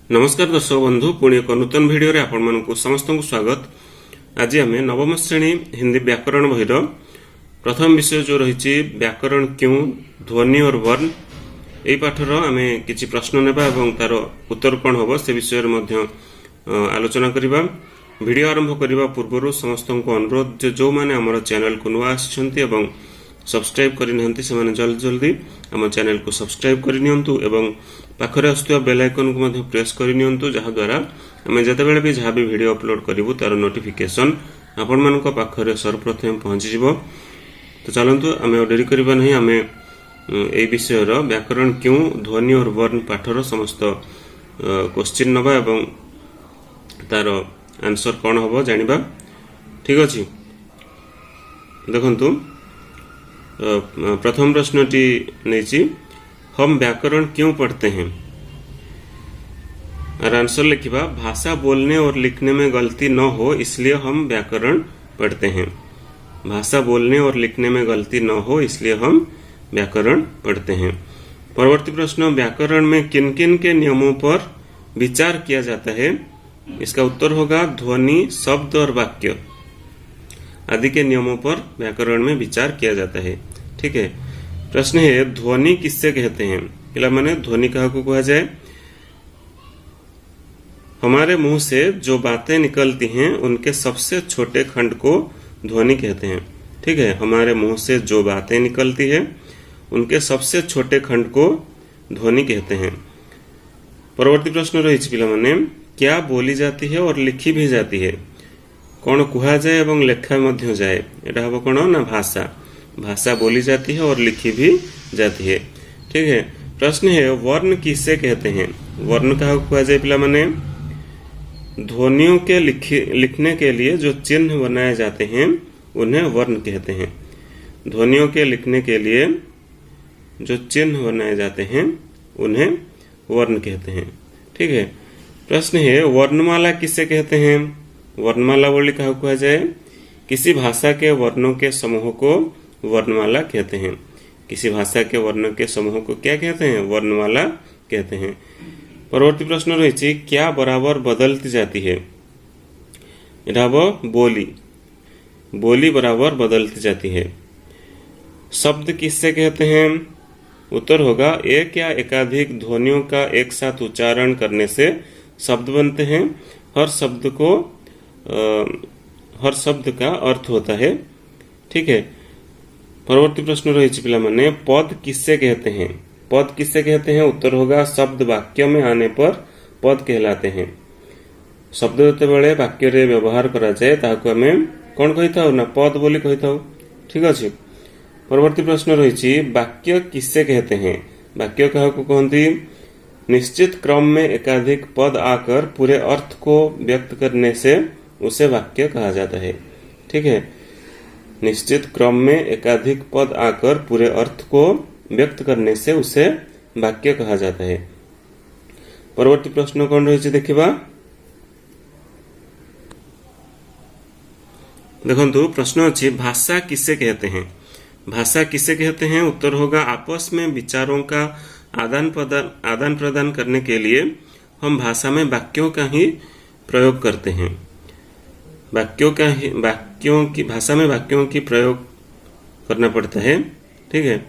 नमस्कार दर्शक बंधु पुणी एक नूतन भिडियो रे आपण मानकु समस्त को स्वागत। आज आम नवम श्रेणी हिंदी व्याकरण बहिर प्रथम विषय जो रही व्याकरण क्यों ध्वनि और वर्ण यही पाठर आम किसी प्रश्न नेबा एवं तार उत्तर कौन हम से विषय में आलोचना करवा। भिडियो आरंभ करने पूर्व समस्त को अनुरोध जो मैंने आम चैनल को नुआ आसी सब्सक्राइब करना से जल्दी जल्दी आम चैनल को सब्सक्राइब करनियंतु एवं पाखरे आसुवा बेल आइकन को प्रेस करनियंतु जहा द्वारा आम जितेबाला भी जहाँ भी वीडियो अपलोड करूँ तार नोटिफिकेशन आपण मान पाखरे सर्वप्रथम पहुँची। तो चलतु आम डेरी करबा नहीं आम ए विषय व्याकरण क्यों ध्वनि और वर्ण पाठर समस्त क्वेश्चन नबा एवं तार आंसर कौन हम जानिबा। ठीक अच्छे देखंतु प्रथम प्रश्नटी नहीं हम व्याकरण क्यों पढ़ते हैं और आंसर लिखिबा भाषा बोलने और लिखने में गलती न हो इसलिए हम व्याकरण पढ़ते हैं। भाषा बोलने और लिखने में गलती न हो इसलिए हम व्याकरण पढ़ते हैं। परवर्ती प्रश्न व्याकरण में किन किन के नियमों पर विचार किया जाता है। इसका उत्तर होगा ध्वनि शब्द और वाक्य आदि के नियमों पर व्याकरण में विचार किया जाता है। ठीक है, प्रश्न है ध्वनि किससे कहते हैं। पिला माने ध्वनि कहा को कहा जाए हमारे मुंह से जो बातें निकलती हैं उनके सबसे छोटे खंड को ध्वनि कहते हैं। ठीक है, हमारे मुंह से जो बातें निकलती है उनके सबसे छोटे खंड को ध्वनि कहते हैं। परवर्ती प्रश्न रही पिला माने क्या बोली जाती है और लिखी भी जाती है। कौन कुहा जाए एवं लेखा मध्य जाए एटा हम कौन ना भाषा। भाषा बोली जाती है और लिखी भी जाती है। ठीक है, प्रश्न है वर्ण किससे कहते हैं। वर्ण कहा कुहा जाए पिला माने ध्वनियों के लिखने के लिए जो चिन्ह बनाए जाते हैं उन्हें वर्ण कहते हैं। ध्वनियों के लिखने के लिए जो चिन्ह बनाए जाते हैं उन्हें वर्ण कहते हैं। ठीक है, प्रश्न है वर्णमाला किससे कहते हैं। वर्णमाला बोली कहा कुहा जाए किसी भाषा के वर्णों के समूह को वर्णमाला कहते हैं। किसी भाषा के वर्णों के समूह को क्या कहते हैं, वर्णमाला कहते हैं। परवर्ती प्रश्न रही क्या बराबर बदलती जाती है। बोली बोली बराबर बदलती जाती है। शब्द किससे कहते हैं। उत्तर होगा एक या एकाधिक ध्वनियों का एक साथ उच्चारण करने से शब्द बनते हैं। हर शब्द का अर्थ होता है। ठीक है, परवर्ती प्रश्न रही पिला माने पद किससे कहते हैं। पद किससे कहते हैं। उत्तर होगा शब्द वाक्य में आने पर पद कहलाते हैं। शब्द जते बेले वाक्य रे व्यवहार करा जाए ताको हमें कौन कहि थाउ ना पद बोली कहि थाउ। ठीक अछि, परवर्ती प्रश्न रही वाक्य किससे कहते हैं। वाक्य कहा को कहती निश्चित क्रम में एकाधिक पद आकर पूरे अर्थ को व्यक्त करने से उसे वाक्य कहा जाता है। ठीक है, निश्चित क्रम में एकाधिक पद आकर पूरे अर्थ को व्यक्त करने से उसे वाक्य कहा जाता है। परवर्ती प्रश्न कौन रही देखिबा। देखंतु प्रश्न अच्छी भाषा किससे कहते हैं। भाषा किससे कहते हैं। उत्तर होगा आपस में विचारों का आदान प्रदान करने के लिए हम भाषा में वाक्यों का ही प्रयोग करते हैं। भाषा में वाक्यों की प्रयोग करना पड़ता है। ठीक है,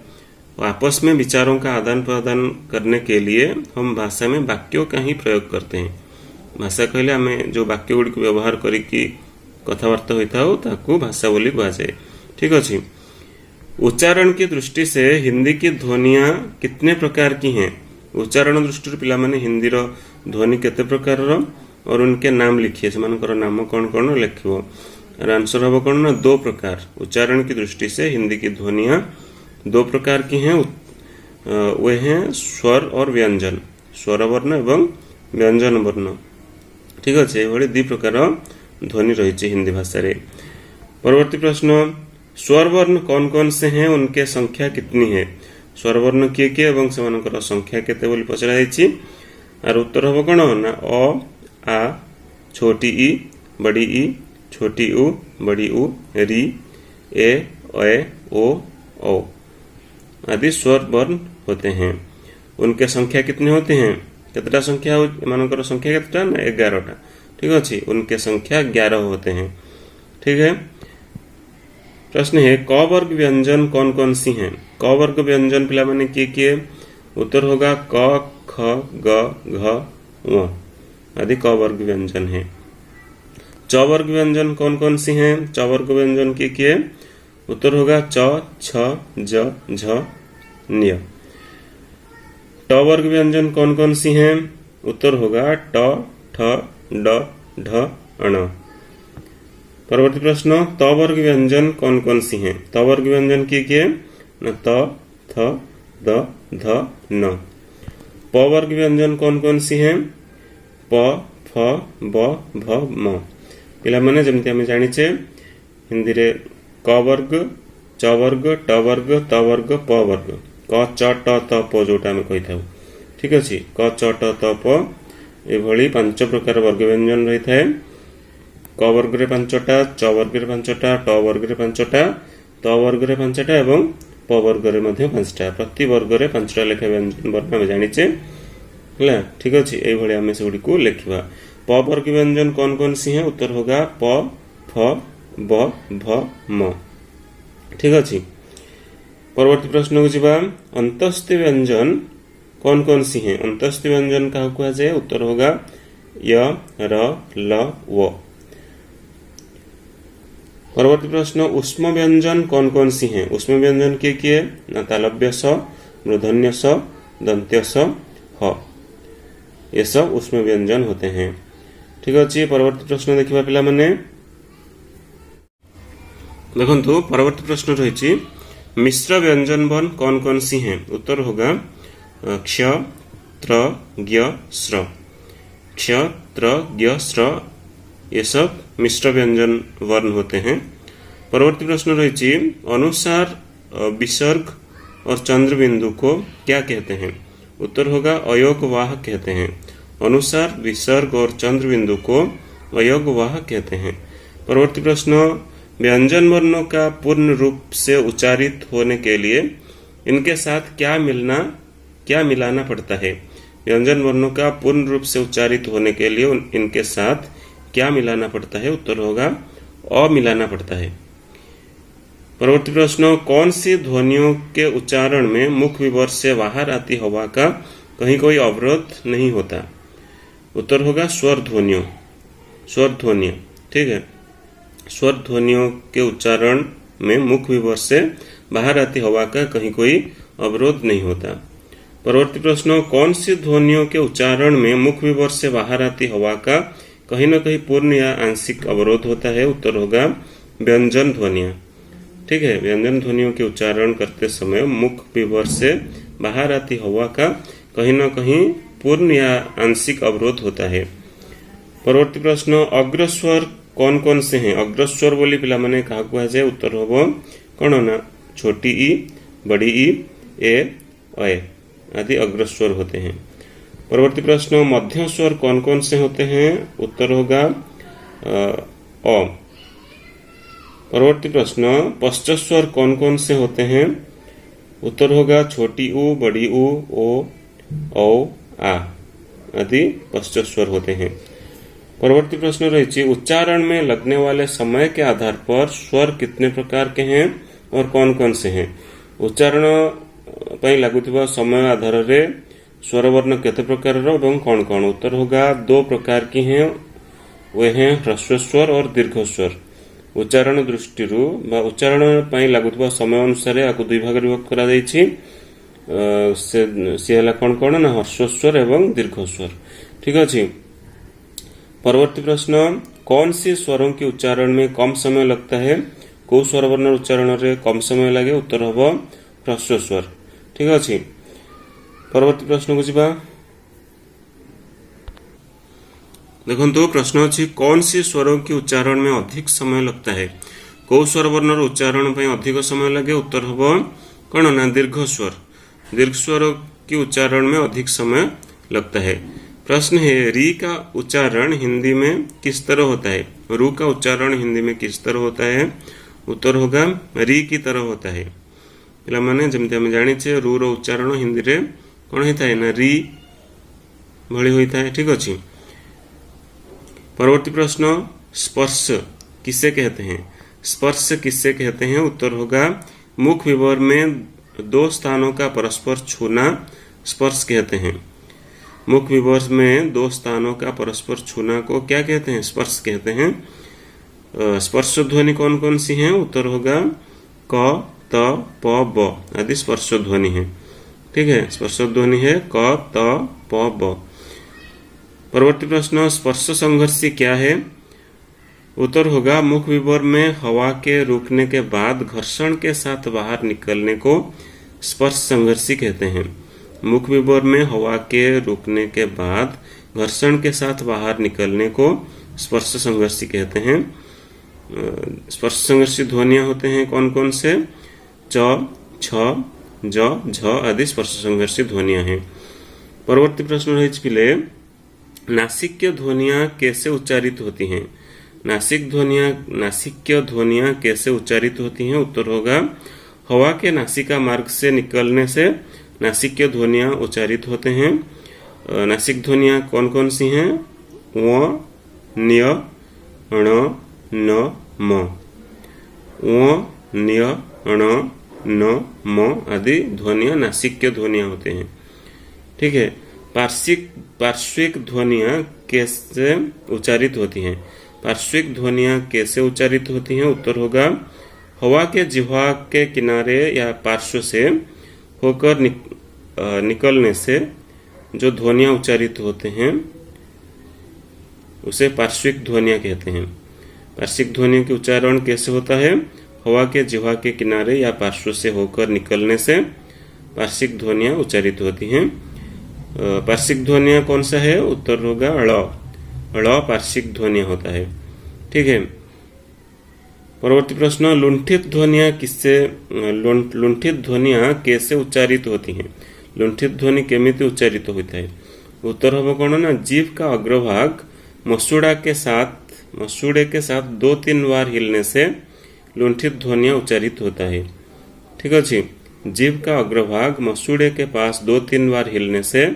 आपस में विचारों का आदान प्रदान करने के लिए हम भाषा में वाक्यों का ही प्रयोग करते हैं। भाषा कहले हमें जो वाक्य गुड़िक व्यवहार करिकी कथबार्ता होता हो ताकू भाषा बोली कहा जाए। ठीक अच्छे, उच्चारण की दृष्टि से हिंदी की ध्वनियां कितने प्रकार की हैं। उच्चारण दृष्टि पिला माने हिंदी रो ध्वनि केते प्रकार रो और उनके नाम लिखिए से नाम कौन कौन लिखिबो। और आंसर हम कौन ना दो प्रकार। उच्चारण की दृष्टि से हिंदी की ध्वनियां दो प्रकार की हैं। वे हैं स्वर और व्यंजन, स्वर वर्ण एवं व्यंजन वर्ण। ठीक अच्छे, ये दी प्रकार ध्वनि रही हिंदी भाषा रे। परवर्ती प्रश्न स्वर वर्ण कौन कौन से हैं उनके संख्या कितनी है। स्वर वर्ण किए किए एवं सेमानकर संख्या केते बोली पचरा जायछि। और उत्तर हम कौन ना अ आ छोटी ई बड़ी ई छोटी उ बड़ी उ री ए ओ आदि स्वर वर्ण होते हैं। उनके संख्या कितने होते हैं केतटा संख्या एमानकर संख्या केतटा ना 11टा। ठीक अच्छे, उनके संख्या 11 होते हैं। ठीक है। प्रश्न है क वर्ग व्यंजन कौन कौन सी हैं? क वर्ग व्यंजन पिला माने किए? उत्तर होगा क ख ग घ ङ आदि क वर्ग व्यंजन है। च वर्ग व्यंजन कौन कौन सी हैं? च वर्ग व्यंजन किए? उत्तर होगा च छ ज झ न्य। ट वर्ग व्यंजन कौन कौन सी हैं? उत्तर होगा ट ठ ड ढ अण। परवर्ती प्रश्न त वर्ग व्यंजन कौन कौन सी हैं? त वर्ग व्यंजन किए? न त थ द ध न। प वर्ग व्यंजन कौन कौन सी हैं? प फ ब भ म। पिला माने जमती आमे जानिचे हिंदी रे क वर्ग च वर्ग ट वर्ग त वर्ग प वर्ग क च ट त प जोटा आमे कहि थाउ। ठीक अछि, क च ट त प एभली 5 प्रकार वर्ग व्यंजन रही थाए। क वर्ग रे 5टा, च वर्ग रे 5टा, ट वर्ग रे 5टा, त वर्ग रे 5टा एवं प वर्ग रे मध्य 5टा। प्रति वर्ग रे 5टा लेखा व्यंजन वर्ण हम जानिचे हला। ठीक अछि, एई भली हम सेगुडी को लेखिबा। प वर्ग व्यंजन कौन कौन सी हैं? उत्तर होगा प फ ब भ म। ठीक अछि। परवर्ती प्रश्न को जिबा। अंतस्थ व्यंजन कौन कौन सी हैं? अंतस्थ व्यंजन का कहा जाए? उत्तर होगा य र ल व। परवर्ती प्रश्न उष्म व्यंजन कौन कौन सी हैं? उष्म व्यंजन किए? न तालव्य स, मूर्धन्य स, दंत्य स, ह। ये सब उष्म व्यंजन होते हैं। ठीक अच्छे। परवर्ती प्रश्न देखिबा पिला माने। देखंतु परवर्ती प्रश्न रही मिश्र व्यंजन वर्ण कौन कौन सी हैं? उत्तर होगा क्ष त्र ज्ञ स्र। क्ष त्र ज्ञ स्र ये सब मिश्र व्यंजन वर्ण होते हैं। परवर्ती प्रश्न रही अनुसार विसर्ग और चंद्र बिंदु को क्या कहते हैं? उत्तर होगा अयोगवाह कहते हैं। अनुसार विसर्ग और चंद्र बिंदु को अयोगवाह कहते हैं। परवर्ती प्रश्न व्यंजन वर्णों का पूर्ण रूप से उच्चारित होने के लिए इनके साथ क्या मिलाना पड़ता है? व्यंजन वर्णों का पूर्ण रूप से उच्चारित होने के लिए इनके साथ क्या मिलाना पड़ता है? उत्तर होगा अ मिलाना पड़ता है। परवर्ती प्रश्न कौन सी ध्वनियों के उच्चारण में मुख विवर से बाहर आती हवा का कहीं कोई अवरोध नहीं होता? उत्तर होगा स्वर ध्वनियों। स्वर ध्वनियों। ठीक है, स्वर ध्वनियों के उच्चारण में मुख विवर से बाहर आती हवा का कहीं कोई अवरोध नहीं होता। परवर्ती प्रश्न कौन सी ध्वनियों के उच्चारण में मुख विवर से बाहर आती हवा का कहीं न कहीं पूर्ण या आंशिक अवरोध होता है? उत्तर होगा व्यंजन ध्वनियां। ठीक है, व्यंजन ध्वनियों के उच्चारण करते समय मुख विवर से बाहर आती हवा का कहीं न कहीं पूर्ण या आंशिक अवरोध होता है। परवर्ती प्रश्न अग्रस्वर कौन कौन से हैं? अग्रस्वर बोली पिला माने कहा कहा जाए? उत्तर होगा कौन ना छोटी ई, बड़ी ई, ए आदि अग्रस्वर होते हैं। परवर्ती प्रश्न मध्य स्वर कौन कौन से होते हैं? उत्तर होगा अ। परवर्ती प्रश्न पश्च स्वर कौन कौन से होते हैं? उत्तर होगा छोटी ऊ, बड़ी ऊ, ओ, औ, आ आदि पश्च स्वर होते हैं। परवर्ती प्रश्न रही उच्चारण में लगने वाले समय के आधार पर स्वर कितने प्रकार के हैं और कौन कौन से हैं? उच्चारण पर लगुवा समय आधार रे स्वर वर्ण केते प्रकार एवं कौन कौन? उत्तर होगा 2 प्रकार की हैं, वे हैं ह्रस्व स्वर और दीर्घ स्वर। उच्चारण दृष्टि उच्चारण पर लगुवा समय अनुसार आपको 2 भाग विभक्त करा जायछि। से कौन कौन ना ह्रस्व स्वर एवं दीर्घ स्वर। ठीक अच्छे। परवर्ती प्रश्न कौन सी स्वरों के उच्चारण में कम समय लगता है? को स्वर वर्ण उच्चारण रे कम समय लगे? उत्तर होगा ह्रस्व स्वर। ठीक अच्छे। परवर्ती प्रश्न को जिबा। देखंतु प्रश्न अछि कौन सी स्वरों के उच्चारण में अधिक समय लगता है? को स्वर वर्ण उच्चारण पे अधिक समय लगे? उत्तर होगा कौन ना दीर्घ स्वर। दीर्घ स्वर के उच्चारण में अधिक समय लगता है। प्रश्न है री का उच्चारण हिंदी में किस तरह होता है? रू का उच्चारण हिंदी में किस तरह होता है? उत्तर होगा री की तरह होता है। पिला माने जमते हम जानिछे रू रो उच्चारण हिंदी रे कौन होता है ना री भली होता है। ठीक अच्छे। परवर्ती प्रश्न, स्पर्श किसे कहते हैं? स्पर्श किसे कहते हैं? उत्तर होगा मुख विवर में दो स्थानों का परस्पर छूना स्पर्श कहते हैं। मुख विवर में दो स्थानों का परस्पर छूना को क्या कहते हैं? स्पर्श कहते हैं। स्पर्श ध्वनि कौन कौन सी हैं? उत्तर होगा क, त, प, ब आदि स्पर्श ध्वनि है। ठीक है, स्पर्श ध्वनि है क, त, प, ब। परवर्ती प्रश्न, स्पर्श संघर्षी क्या है? उत्तर होगा मुख विवर में हवा के रुकने के बाद घर्षण के साथ बाहर निकलने को स्पर्श संघर्षी कहते हैं। मुख विवर में हवा के रुकने के बाद घर्षण के साथ बाहर निकलने को स्पर्श संघर्षी कहते हैं। स्पर्श संघर्षी ध्वनियां होते हैं कौन कौन से? च, छ, ज, झ आदि स्पर्श संघर्षी ध्वनियां हैं। परवर्ती प्रश्न रही नासिक्य ध्वनियां कैसे उच्चारित होती हैं? नासिक्य ध्वनियां कैसे उच्चारित होती हैं? उत्तर होगा हवा के नासिका मार्ग से निकलने से नासिक्य ध्वनियां उच्चारित होते हैं। नासिक ध्वनियां कौन कौन सी हैं? व, न्य, ण, न, म। व, न्य, ण, न, म आदि ध्वनियां नासिक्य ध्वनियां होते हैं। ठीक है। पार्श्विक ध्वनियां कैसे उच्चारित होती हैं? पार्श्विक ध्वनियां कैसे उच्चारित होती हैं? उत्तर होगा हवा के जिह्वा के किनारे या पार्श्व से होकर निकलने से जो ध्वनियां उच्चारित होते हैं उसे पार्श्विक ध्वनियां कहते हैं। पार्श्विक ध्वनियों के उच्चारण कैसे होता है? हवा के जिह्वा के किनारे या पार्श्व से होकर निकलने से पार्श्विक ध्वनियां उच्चारित होती हैं। पार्श्विक ध्वनियां कौन सा है? उत्तर होगा ळ पार्श्विक ध्वनियां होता है। ठीक है। परवर्ती प्रश्न, लुंठित ध्वनियां कैसे उच्चारित होती हैं? लुंठित ध्वनि केमिति उच्चारित होता है? उत्तर होगा कौन ना, जीभ का अग्रभाग मसूड़े के साथ 2-3 बार हिलने से लुंठित ध्वनियां उच्चारित होता है। ठीक अच्छे। जीभ का अग्रभाग मसूड़े के पास 2-3 बार हिलने से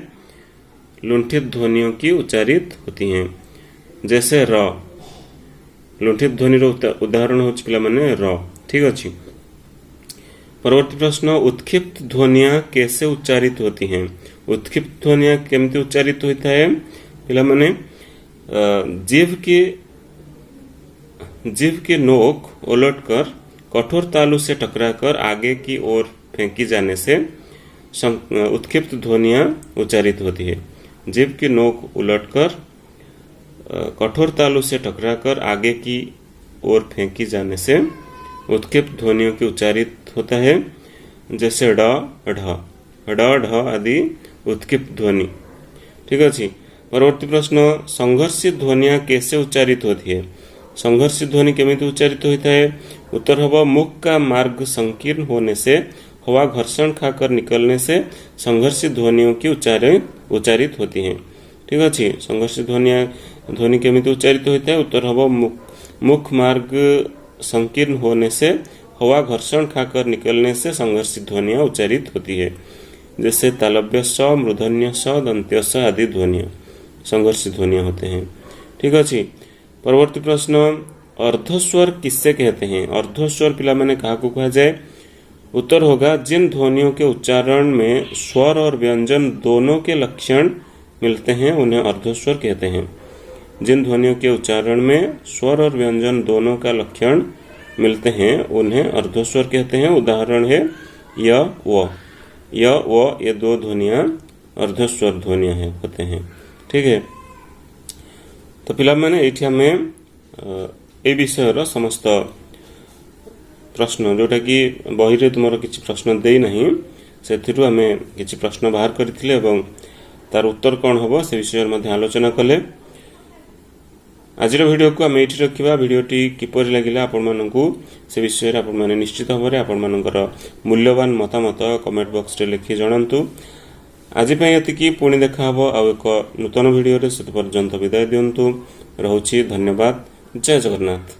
लुंठित ध्वनियों की उच्चारित होती हैं। जैसे र, लुंठित ध्वनि उदाहरण हो पिला माने र। ठीक अच्छे। परवर्ती प्रश्न, उत्क्षिप्त ध्वनियां कैसे उच्चारित होती हैं? उत्क्षिप्त ध्वनियां केमती उच्चारित होता है? पिला माने जीभ की नोक उलटकर कठोर तालू से टकराकर आगे की ओर फेंकी जाने से उत्क्षिप्त ध्वनियां उच्चारित होती है। जीभ की नोक उलटकर कठोर तालू से टकराकर आगे की ओर फेंकी जाने से उत्क्षिप्त ध्वनियों की उच्चारित होता है। जैसे ड, ढ आदि उत्क्षिप्त ध्वनि। ठीक अच्छे। परवर्ती प्रश्न, संघर्षित ध्वनियां कैसे उच्चारित होती है? संघर्षित ध्वनि केमिति उच्चारित होता है? उत्तर होगा मुख का मार्ग संकीर्ण होने से हवा घर्षण खाकर निकलने से संघर्षित ध्वनियों की उच्चारित होती हैं। ठीक अच्छे। संघर्षित ध्वनि केमिति उच्चारित होता है? उत्तर होगा मुख मार्ग संकीर्ण होने से हवा घर्षण खाकर निकलने से संघर्षित ध्वनियां उच्चारित होती है। जैसे तालव्य स, मूर्धन्य स, दंत्य स आदि ध्वनियां संघर्षित ध्वनियां होते हैं। ठीक अच्छे। परवर्ती प्रश्न, अर्धस्वर किससे कहते हैं? अर्धस्वर पिला मैंने कहा को कहा जाए? उत्तर होगा जिन ध्वनियों के उच्चारण में स्वर और व्यंजन दोनों के लक्षण मिलते हैं उन्हें अर्धस्वर कहते हैं। जिन ध्वनियों के उच्चारण में स्वर और व्यंजन दोनों का लक्षण मिलते हैं उन्हें अर्धस्वर कहते हैं। उदाहरण है य, व। ये दो ध्वनियां अर्धस्वर ध्वनियां होते हैं। ठीक है। तो पिला मैंने एठी हमें ए विषय समस्त प्रश्न जोटा कि बही तुम किसी प्रश्न दे नहीं से आम किसी प्रश्न बाहर करथिले एवं तार उत्तर कौन हम से विषय में आलोचना कले। आज वीडियो को आम ये रखा। वीडियोटी किपर लगे आपण मानू से विषय आपण मैंने निश्चित भाव में आपण मानकर मूल्यवान मतामत कमेंट बॉक्स रे लिखि जणांतु। आज ये पुणी देखा आउ एक नूतन वीडियो से पर्यंत विदाय दिंतु। रहुछि। धन्यवाद। जय जगन्नाथ।